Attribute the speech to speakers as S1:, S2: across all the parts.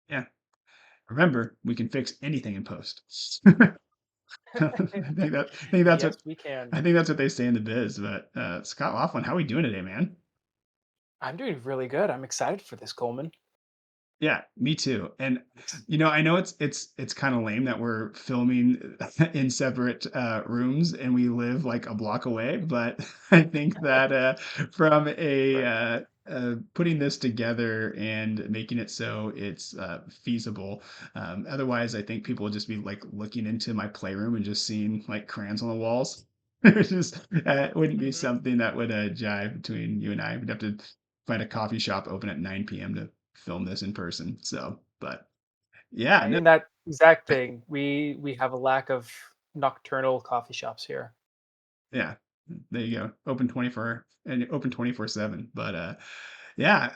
S1: Yeah. Remember, we can fix anything in post. I think that's
S2: Yes,
S1: what
S2: we can.
S1: I think that's what they say in the biz. But Scott Laughlin, how we doing today, man?
S2: I'm doing really good. I'm excited for this, Coleman.
S1: Yeah, me too. And I know it's kind of lame that we're filming in separate rooms and we live like a block away, but I think that from a
S2: Right.
S1: putting this together and making it so it's feasible. Otherwise, I think people would just be like looking into my playroom and just seeing like crayons on the walls. It just wouldn't be
S2: Mhm.
S1: something that would jive between you and I. We'd have to find a coffee shop open at 9 p.m. to film this in person. So, but yeah,
S2: I
S1: no,
S2: mean that exact thing. We have a lack of nocturnal coffee shops here.
S1: yeah, there you go. Open 24 and open 24/7. But yeah,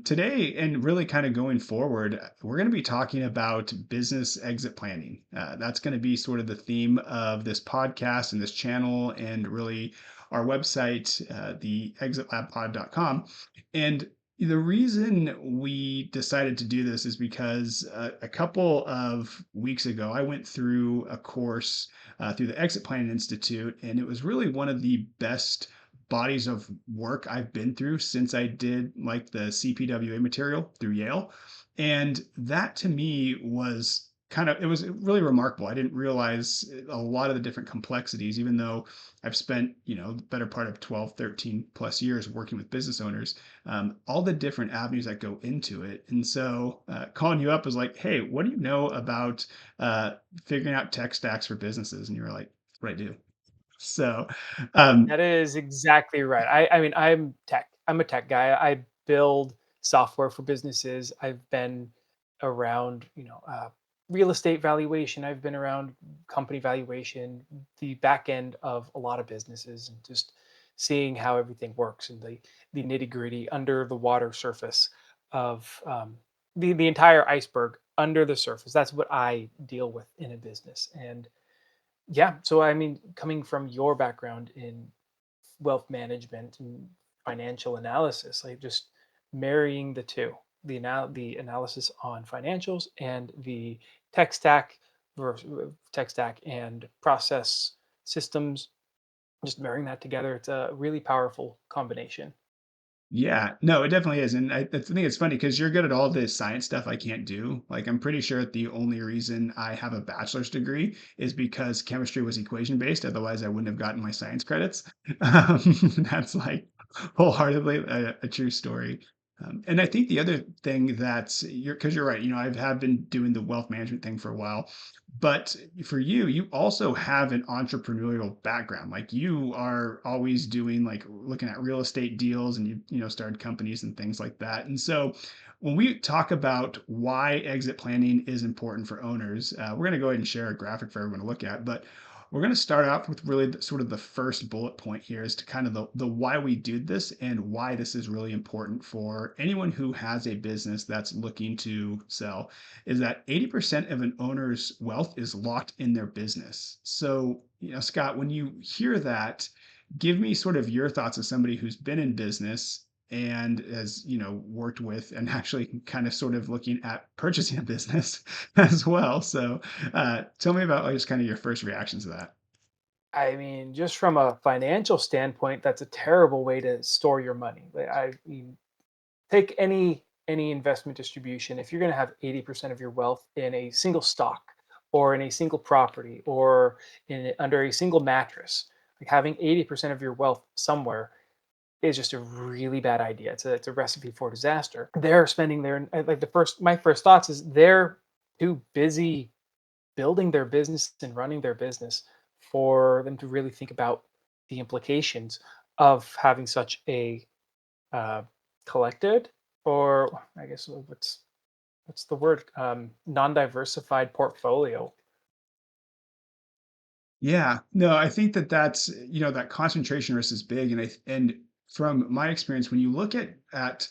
S1: today and really kind of going forward, we're going to be talking about business exit planning. That's going to be sort of the theme of this podcast and this channel and really our website, the exitlabpod.com. And the reason we decided to do this is because a couple of weeks ago, I went through a course through the Exit Planning Institute, and it was really one of the best bodies of work I've been through since I did like the CPWA material through Yale. And that to me was it was really remarkable. I didn't realize a lot of the different complexities, even though I've spent, the better part of 12, 13 plus years working with business owners, all the different avenues that go into it. And so calling you up was like, hey, what do you know about uh, figuring out tech stacks for businesses? And you were like, that's what I do. So, um,
S2: That is exactly right. I mean, I'm tech. I'm a tech guy. I build software for businesses. I've been around, real estate valuation. I've been around company valuation, the back end of a lot of businesses, and just seeing how everything works and the nitty gritty under the water surface of the entire iceberg under the surface. That's what I deal with in a business. And yeah, so I mean, coming from your background in wealth management and financial analysis, like just marrying the two, the analysis on financials and the tech stack tech stack and process systems, just marrying that together, it's a really powerful combination.
S1: yeah, no, it definitely is. And I think it's funny because you're good at all this science stuff I can't do. Like, I'm pretty sure the only reason I have a bachelor's degree is because chemistry was equation based. Otherwise, I wouldn't have gotten my science credits. Um, that's like wholeheartedly a true story. And I think the other thing that's because you're right, I have been doing the wealth management thing for a while, but for you, you also have an entrepreneurial background. Like you are always doing like looking at real estate deals and you started companies and things like that. And so when we talk about why exit planning is important for owners, we're going to go ahead and share a graphic for everyone to look at. But we're going to start off with really sort of the first bullet point here is to kind of the why we do this and why this is really important for anyone who has a business that's looking to sell is that 80% of an owner's wealth is locked in their business. So, Scott, when you hear that, give me sort of your thoughts as somebody who's been in business and has, worked with and actually kind of sort of looking at purchasing a business as well. So, tell me about like, just kind of your first reactions to that.
S2: I mean, just from a financial standpoint, that's a terrible way to store your money. Like, I mean, take any investment distribution. If you're going to have 80% of your wealth in a single stock or in a single property or under a single mattress, like having 80% of your wealth somewhere is just a really bad idea. It's a recipe for disaster. They're spending their like the first my first thoughts is they're too busy building their business and running their business for them to really think about the implications of having such a uh, collected, or I guess what's the word, non-diversified portfolio.
S1: Yeah, no, I think that that's, that concentration risk is big. And from my experience, when you look at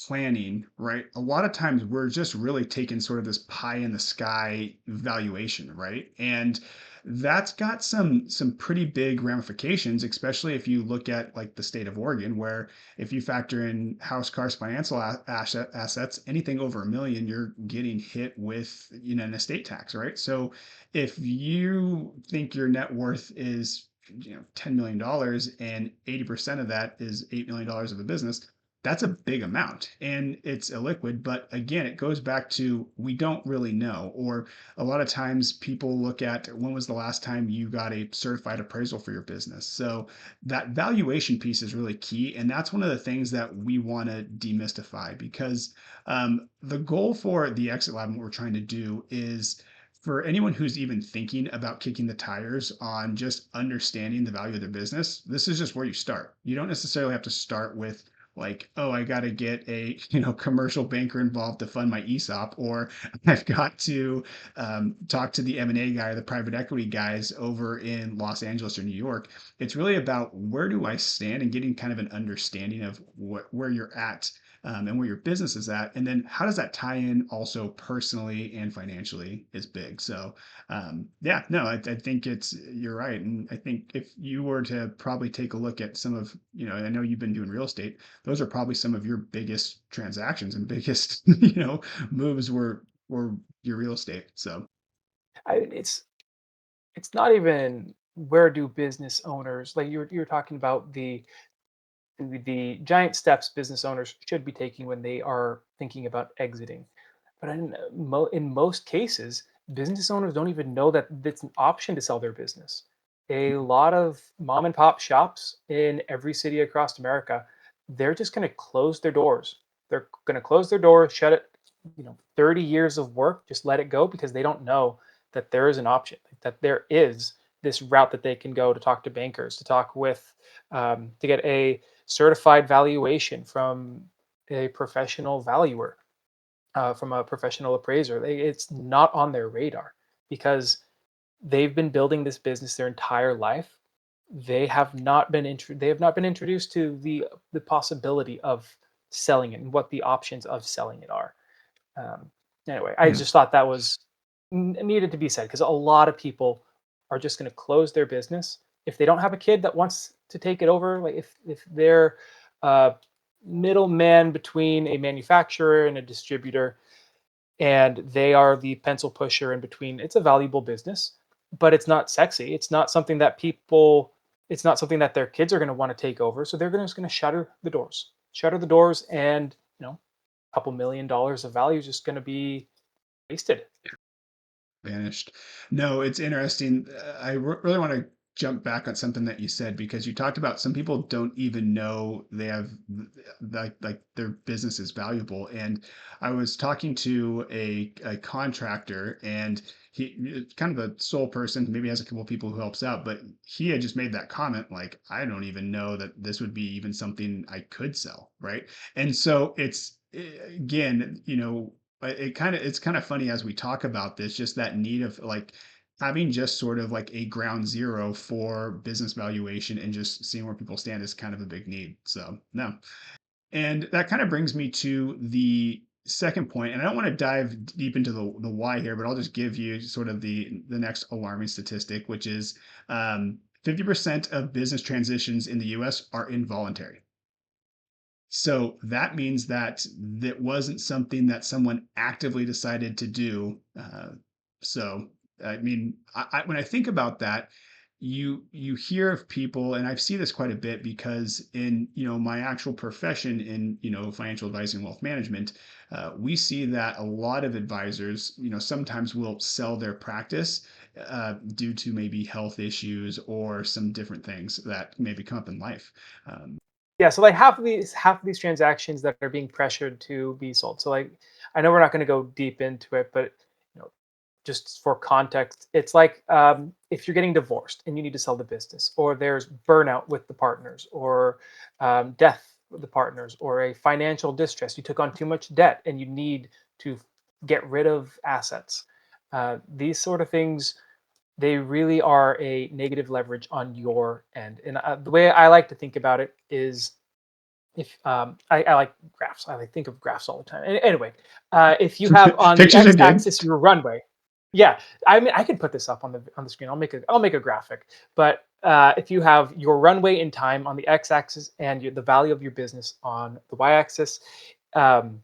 S1: planning, right? A lot of times we're just really taking sort of this pie in the sky valuation, right? And that's got some pretty big ramifications, especially if you look at like the state of Oregon, where if you factor in house, cars, financial assets, anything over 1 million, you're getting hit with, an estate tax, right? So if you think your net worth is, $10 million and 80% of that is $8 million of a business, that's a big amount and it's illiquid. But again, it goes back to we don't really know. Or a lot of times people look at when was the last time you got a certified appraisal for your business. So that valuation piece is really key. And that's one of the things that we want to demystify because the goal for the exit lab and what we're trying to do is for anyone who's even thinking about kicking the tires on just understanding the value of their business, this is just where you start. You don't necessarily have to start with like, oh, I got to get a commercial banker involved to fund my ESOP, or I've got to talk to the M&A guy or the private equity guys over in Los Angeles or New York. It's really about where do I stand and getting kind of an understanding of where you're at and where your business is at. And then how does that tie in also personally and financially is big. So yeah, no, I think you're right. And I think if you were to probably take a look at some of, I know you've been doing real estate, those are probably some of your biggest transactions and biggest, moves were your real estate. So
S2: It's not even where do business owners, like you're talking about the giant steps business owners should be taking when they are thinking about exiting. But in most cases, business owners don't even know that it's an option to sell their business. A lot of mom and pop shops in every city across America, they're just going to close their doors. They're going to close their doors, shut it. 30 years of work, just let it go because they don't know that there is an option, that there is this route that they can go to talk to bankers, to talk with, to get a certified valuation from a professional valuer, from a professional appraiser. It's not on their radar because they've been building this business their entire life. They have not been introduced to the possibility of selling it and what the options of selling it are. Um, anyway, I
S1: yeah.
S2: just thought that was needed to be said because a lot of people are just going to close their business if they don't have a kid that wants to take it over. Like if they're a middleman between a manufacturer and a distributor, and they are the pencil pusher in between. It's a valuable business, but it's not sexy. It's not something that people. It's not something that their kids are going to want to take over. So they're just going to shutter the doors, and a couple $1 million of value is just going to be wasted.
S1: Vanished. No, it's interesting. Really want to jump back on something that you said because you talked about some people don't even know they have like their business is valuable. And I was talking to a contractor and he kind of a sole person, maybe has a couple of people who helps out, but he had just made that comment like, I don't even know that this would be even something I could sell, right? And so again, it's kind of funny as we talk about this, just that need of like having just sort of like a ground zero for business valuation and just seeing where people stand is kind of a big need. So no. And that kind of brings me to the second point, and I don't want to dive deep into the why here, but I'll just give you sort of the next alarming statistic, which is 50% of business transitions in the US are involuntary. So that means that that wasn't something that someone actively decided to do. So I mean, when I think about that, you hear of people, and I've seen this quite a bit because in my actual profession in financial advising, wealth management, we see that a lot of advisors sometimes will sell their practice due to maybe health issues or some different things that maybe come up in life. Um,
S2: Yeah, so like half of these transactions that are being pressured to be sold. So like I know we're not going to go deep into it, but you know, just for context, it's like if you're getting divorced and you need to sell the business, or there's burnout with the partners, or death with the partners, or a financial distress. You took on too much debt and you need to get rid of assets. These sort of things, they really are a negative leverage on your end. And the way I like to think about it is if I like graphs. I like think of graphs all the time. Anyway, if you have on the
S1: Pictures are good.
S2: x-axis your runway, Yeah, I mean, I could put this up on the screen. I'll make a graphic. But if you have your runway in time on the x-axis and the value of your business on the y-axis, um,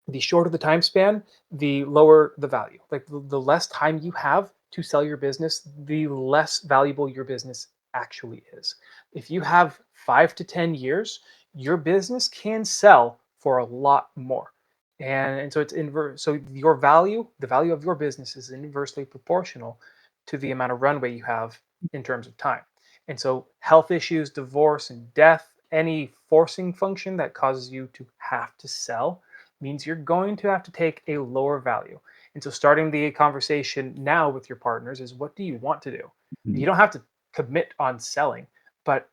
S2: the shorter the time span, the lower the value. Like the less time you have to sell your business, the less valuable your business actually is. If you have 5 to 10 years, your business can sell for a lot more. And so it's inverse. So your value, the value of your business is inversely proportional to the amount of runway you have in terms of time. And so health issues, divorce, and death, any forcing function that causes you to have to sell means you're going to have to take a lower value. And so starting the conversation now with your partners is, what do you want to do? You
S1: Mhm.
S2: don't have to commit on selling, but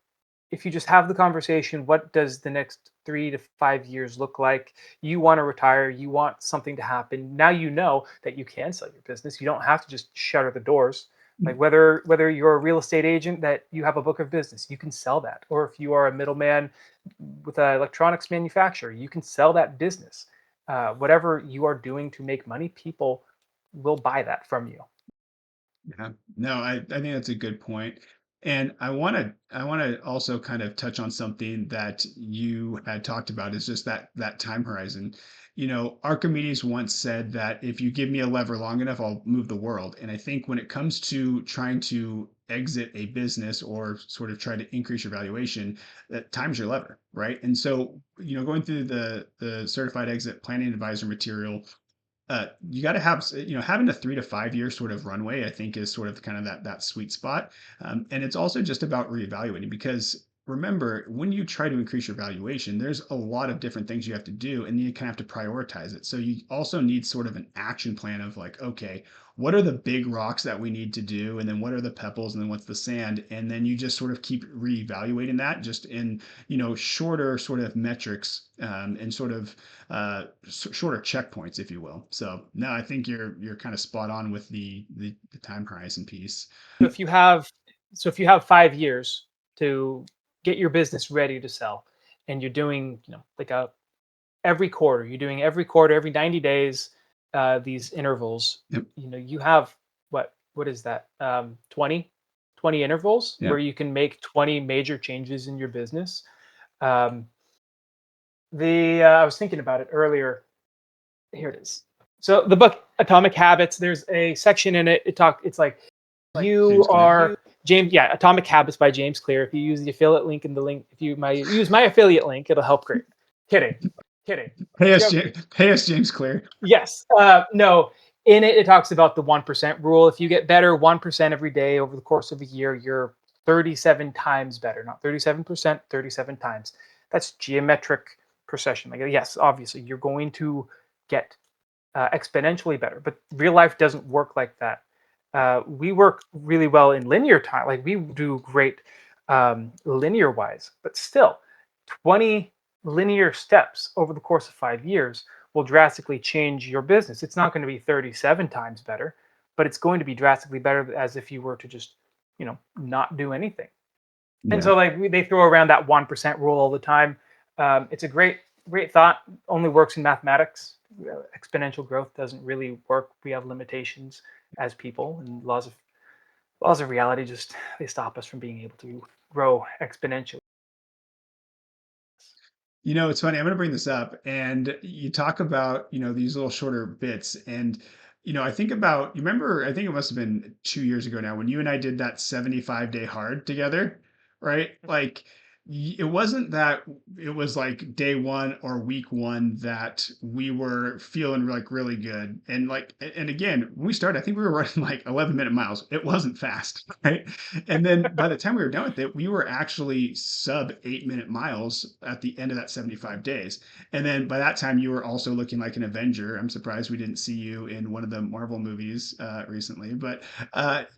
S2: if you just have the conversation, what does the next 3 to 5 years look like? You want to retire, you want something to happen. Now you know that you can sell your business. You don't have to just shutter the doors. Like whether you're a real estate agent that you have a book of business, you can sell that. Or if you are a middleman with an electronics manufacturer, you can sell that business. Whatever you are doing to make money, people will buy that from you.
S1: Yeah. No, I think that's a good point. And I want to also kind of touch on something that you had talked about is just that time horizon. Archimedes once said that if you give me a lever long enough, I'll move the world. And I think when it comes to trying to exit a business or sort of try to increase your valuation, that time's your lever, right? And so, going through the certified exit planning advisor material, you got to have having a 3 to 5 year sort of runway. I think is sort of kind of that sweet spot, and it's also just about reevaluating because remember when you try to increase your valuation, there's a lot of different things you have to do, and you kind of have to prioritize it. So you also need sort of an action plan of like, okay, what are the big rocks that we need to do, and then what are the pebbles, and then what's the sand, and then you just sort of keep reevaluating that just in shorter sort of metrics, and sort of shorter checkpoints, if you will. So no, I think you're kind of spot on with the time horizon piece.
S2: So if you have so if you have 5 years to get your business ready to sell, and you're doing, like a every quarter, you're doing every quarter, every 90 days, these intervals,
S1: Yep.
S2: you have what is that? 20 intervals where
S1: Yep.
S2: you can make 20 major changes in your business. Um, the I was thinking about it earlier. Here it is. So the book Atomic Habits, there's a section in it. It's like you
S1: James Clear.
S2: are James, yeah, Atomic Habits by James Clear. If you use the affiliate link in the link, if you my use my affiliate link, it'll help great. Kidding, kidding.
S1: Pay us, James Clear.
S2: Yes. No. In it, it talks about the 1% rule. If you get better 1% every day over the course of a year, you're 37 times better. Not 37%, 37 times. That's geometric procession. Like, yes, obviously, you're going to get exponentially better, but real life doesn't work like that. We work really well in linear time. Like, we do great linear wise, but still, 20 linear steps over the course of 5 years will drastically change your business. It's not going to be 37 times better, but it's going to be drastically better as if you were to just, not do anything. And
S1: Yeah.
S2: so, like, they throw around that 1% rule all the time. It's a great thought. Only works in mathematics. Exponential growth doesn't really work. We have limitations as people, and laws of reality just they stop us from being able to grow exponentially.
S1: It's funny. I'm going to bring this up, and you talk about these little shorter bits, and I think about you remember. I think it must have been 2 years ago now when you and I did that 75-day hard together, right? Like it wasn't that it was like day one or week one that we were feeling like really good, and like and again when we started, I think we were running like 11-minute miles. It wasn't fast, right? And then by the time we were done with it, we were actually sub 8-minute miles at the end of that 75 days. And then by that time, you were also looking like an Avenger. I'm surprised we didn't see you in one of the Marvel movies recently, but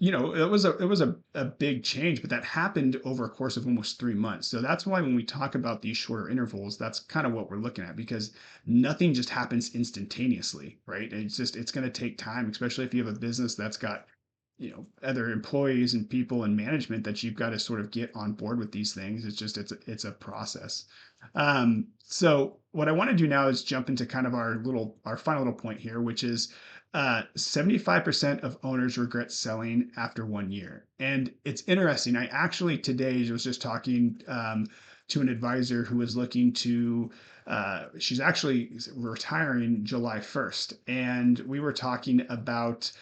S1: it was a big change, but that happened over a course of almost 3 months. So that's why when we talk about these shorter intervals, that's kind of what we're looking at because nothing just happens instantaneously, right? It's going to take time, especially if you have a business that's got other employees and people and management that you've got to sort of get on board with these things. It's a process. So what I want to do now is jump into kind of our final little point here, which is 75% of owners regret selling after 1 year. And it's interesting. I actually today was just talking to an advisor who was looking to she's actually retiring July 1st. And we were talking about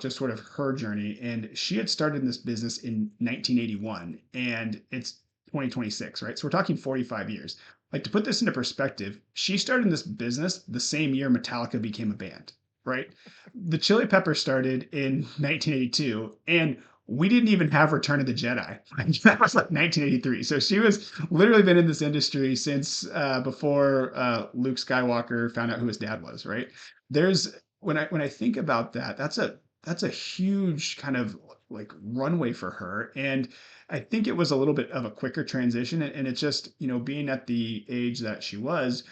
S1: just sort of her journey, and she had started this business in 1981 and it's 2026, right? So we're talking 45 years. Like, to put this into perspective, she started this business the same year Metallica became a band, right? The Chili Peppers started in 1982, and we didn't even have Return of the Jedi. That was like 1983. So she was literally been in this industry since before Luke Skywalker found out who his dad was, right? There's when I think about that, that's a huge kind of like runway for her. And I think it was a little bit of a quicker transition. And it's just, being at the age that she was,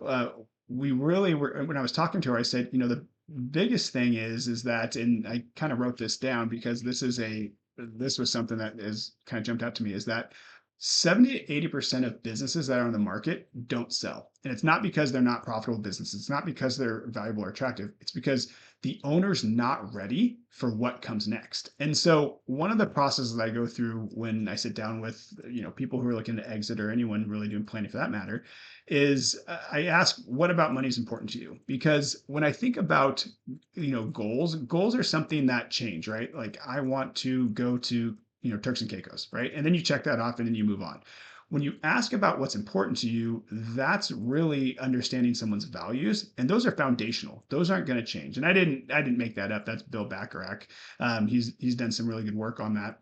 S1: uh, we really were, when I was talking to her, I said, the biggest thing is that, and I kind of wrote this down because this was something that is kind of jumped out to me, is that 70 to 80% of businesses that are on the market don't sell. And it's not because they're not profitable businesses. It's not because they're valuable or attractive. It's because the owner's not ready for what comes next. And so one of the processes I go through when I sit down with, people who are looking to exit, or anyone really doing planning for that matter, is I ask, what about money is important to you? Because when I think about, goals are something that change, right? Like, I want to go to, Turks and Caicos, right? And then you check that off and then you move on. When you ask about what's important to you, that's really understanding someone's values, and those are foundational. Those aren't going to change. And I didn't make that up. That's Bill Bacharach. He's done some really good work on that.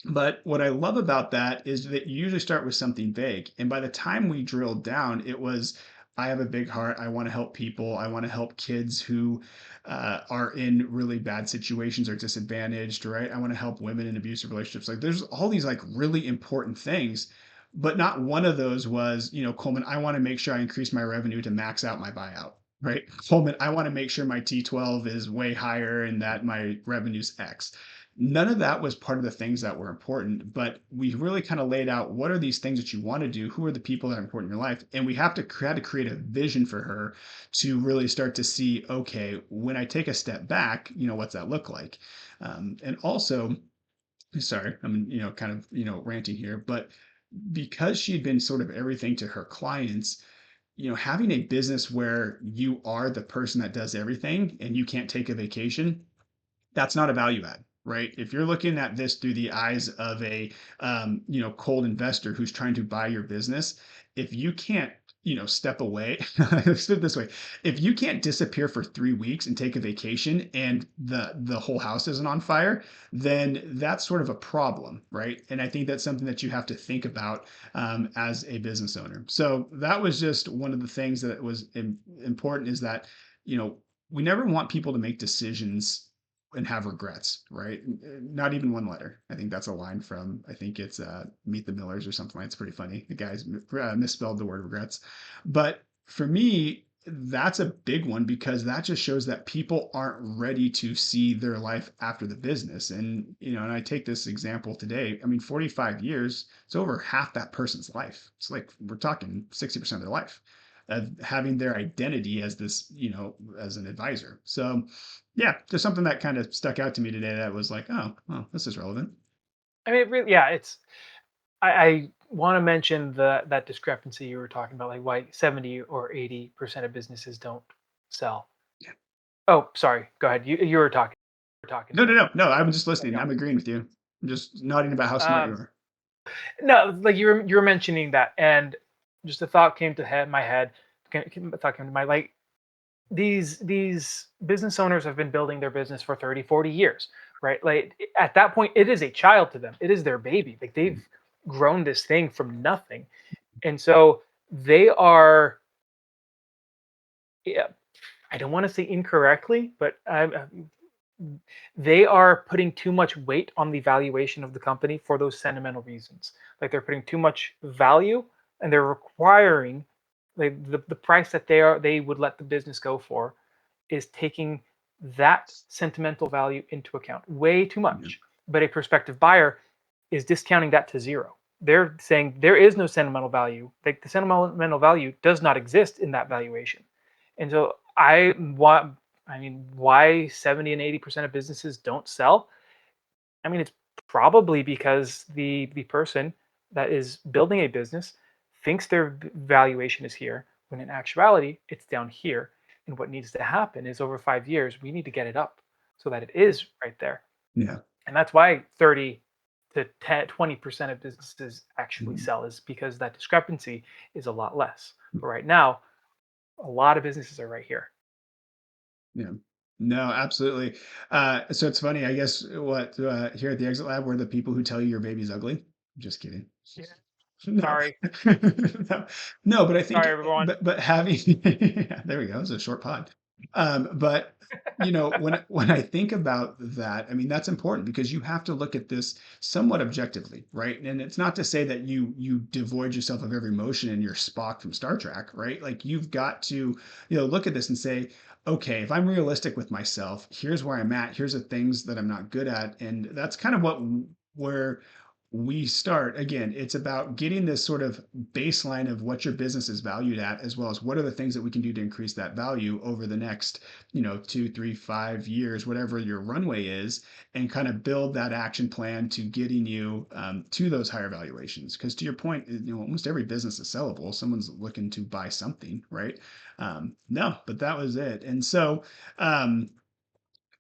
S1: But what I love about that is that you usually start with something vague. And by the time we drilled down, it was, I have a big heart. I want to help people. I want to help kids who are in really bad situations or disadvantaged, right? I want to help women in abusive relationships. Like, there's all these like really important things, but not one of those was, Coleman, I want to make sure I increase my revenue to max out my buyout. Right. Coleman, I want to make sure my T12 is way higher and that my revenue's X. None of that was part of the things that were important, but we really kind of laid out, what are these things that you want to do? Who are the people that are important in your life? And we had to create a vision for her to really start to see, okay, when I take a step back, what's that look like? And also, sorry, I'm, kind of, ranting here, but because she'd been sort of everything to her clients, having a business where you are the person that does everything and you can't take a vacation, that's not a value add, right? If you're looking at this through the eyes of a cold investor who's trying to buy your business, if you can't step away, let's put it this way, if you can't disappear for 3 weeks and take a vacation and the whole house isn't on fire, then that's sort of a problem, right? And I think that's something that you have to think about as a business owner. So that was just one of the things that was important, is that you know we never want people to make decisions and have regrets, right? Not even one letter. I think that's a line from, I think it's Meet the Millers or something like that. It's pretty funny. The guys misspelled the word regrets. But for me, that's a big one, because that just shows that people aren't ready to see their life after the business. And, and I take this example today. I mean, 45 years, it's over half that person's life. It's like, we're talking 60% of their life of having their identity as this, as an advisor. So yeah, just something that kind of stuck out to me today that was like, oh, well, this is relevant.
S2: I mean, it really, yeah, it's. I want to mention that discrepancy you were talking about, like why 70 or 80% of businesses don't sell.
S1: Yeah.
S2: Oh, sorry. Go ahead. You were talking. You were talking
S1: No, no,
S2: to
S1: no, no. I'm just
S2: cut
S1: listening.
S2: you
S1: I'm agreeing with you. I'm just nodding about how
S2: off.
S1: smart you are.
S2: No, like you were mentioning that, and just a thought came to my head. A thought came to my, like, these business owners have been building their business for 30, 40 years, right? Like, at that point, it is a child to them. It is their baby. Like, they've grown this thing from nothing. And so they are, yeah, I don't want to say incorrectly, but they are putting too much weight on the valuation of the company for those sentimental reasons. Like, they're putting too much value, and they're requiring, like, the price that they would let the business go for is taking that sentimental value into account way too
S1: Yeah.
S2: much. But a prospective buyer is discounting that to zero. they're saying there is no sentimental value. Like the sentimental value does not exist in that valuation. And so I mean, why 70 and 80% of businesses don't sell? I mean, it's probably because the person that is building a business thinks their valuation is here, when in actuality, it's down here. And what needs to happen is over 5 years, we need to get it up so that it is right there.
S1: Yeah.
S2: And that's why 30 to 10, 20% of businesses actually
S1: Mhm.
S2: sell, is because that discrepancy is a lot less. But right now, a lot of businesses are right here.
S1: Yeah. No, absolutely. So it's funny, I guess what here at the Exit Lab, we're the people who tell you your baby's ugly. Just kidding.
S2: Yeah.
S1: No.
S2: Sorry.
S1: No, no, but I think
S2: Sorry, everyone.
S1: but having yeah, there we go. It's a short pod. But when I think about that, I mean that's important because you have to look at this somewhat objectively, right? And it's not to say that you devoid yourself of every emotion and you're Spock from Star Trek, right? Like you've got to, look at this and say, okay, if I'm realistic with myself, here's where I'm at, here's the things that I'm not good at. And that's kind of where we start. Again, it's about getting this sort of baseline of what your business is valued at, as well as what are the things that we can do to increase that value over the next, 2, 3, 5 years, whatever your runway is, and kind of build that action plan to getting you to those higher valuations. Because to your point, almost every business is sellable. Someone's looking to buy something, right? No, but that was it. And so, um,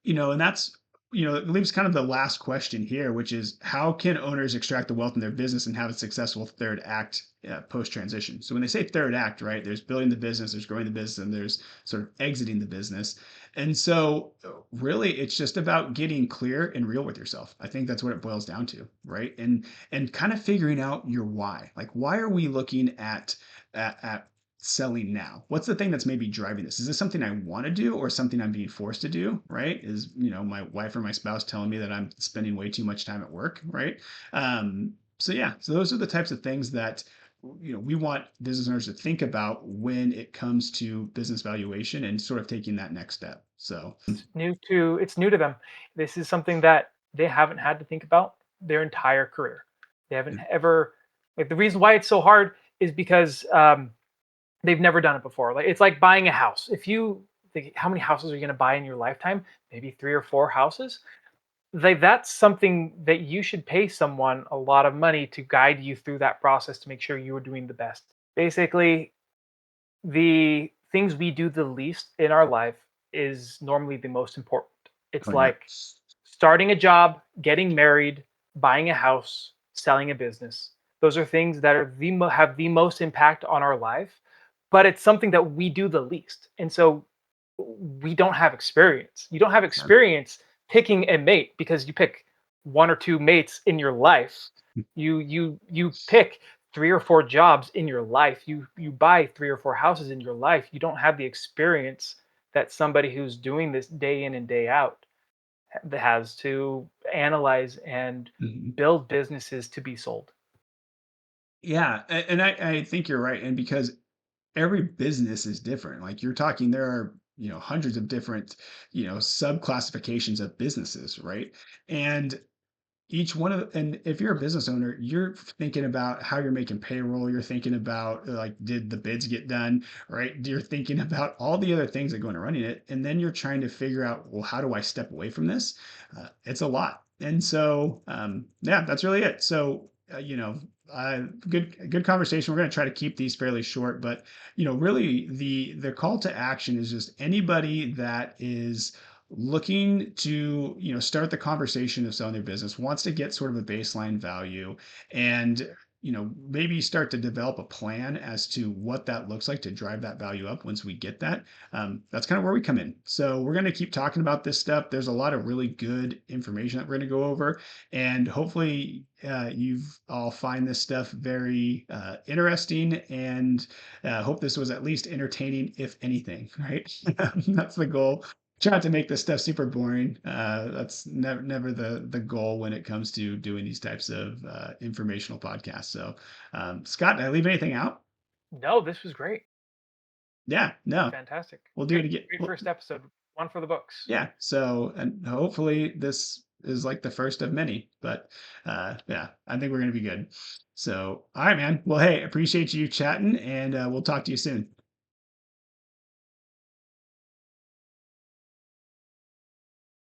S1: and that's, it leaves kind of the last question here, which is how can owners extract the wealth in their business and have a successful third act post transition? So when they say third act, right, there's building the business, there's growing the business, and there's sort of exiting the business. And so really it's just about getting clear and real with yourself. I think that's what it boils down to, right? And kind of figuring out your why. Like why are we looking at selling now? What's the thing that's maybe driving this? Is this something I want to do or something I'm being forced to do? Right? Is, my wife or my spouse telling me that I'm spending way too much time at work? Right? So yeah, so those are the types of things that we want business owners to think about when it comes to business valuation and sort of taking that next step. So
S2: It's new to them. This is something that they haven't had to think about their entire career. They haven't
S1: yeah,
S2: ever, like, the reason why it's so hard is because they've never done it before. Like, it's like buying a house. If you think, how many houses are you going to buy in your lifetime? Maybe 3 or 4 houses. Like, that's something that you should pay someone a lot of money to guide you through that process to make sure you are doing the best. Basically, the things we do the least in our life is normally the most important. It's
S1: oh yeah,
S2: like starting a job, getting married, buying a house, selling a business. Those are things that are have the most impact on our life, but it's something that we do the least. And so we don't have experience. You don't have
S1: yeah.
S2: experience picking a mate because you pick 1 or 2 mates in your life. You pick 3 or 4 jobs in your life. You buy 3 or 4 houses in your life. You don't have the experience that somebody who's doing this day in and day out has to analyze and
S1: Mhm.
S2: build businesses to be sold.
S1: Yeah, and I think you're right. And because every business is different. Like you're talking, there are, hundreds of different, sub classifications of businesses, right? And each one of and if you're a business owner, you're thinking about how you're making payroll, you're thinking about like did the bids get done, right? You're thinking about all the other things that go into running it, and then you're trying to figure out, well, how do I step away from this? It's a lot. And so yeah, that's really it. So good conversation. We're going to try to keep these fairly short, but really the call to action is just anybody that is looking to start the conversation of selling their business, wants to get sort of a baseline value, and maybe start to develop a plan as to what that looks like to drive that value up. Once we get that, that's kind of where we come in. So we're going to keep talking about this stuff. There's a lot of really good information that we're going to go over, and hopefully you've all find this stuff very interesting, and hope this was at least entertaining, if anything, right? That's the goal. Try not to make this stuff super boring. That's never the goal when it comes to doing these types of informational podcasts. So, Scott, did I leave anything out?
S2: No, this was great.
S1: Yeah, no,
S2: Fantastic.
S1: we'll do it
S2: Great,
S1: again.
S2: great
S1: Well,
S2: first episode. One for the books.
S1: yeah. So, and hopefully this is like the first of many. But yeah, I think we're gonna be good. So, all right, man. Well, hey, appreciate you chatting, and we'll talk to you soon.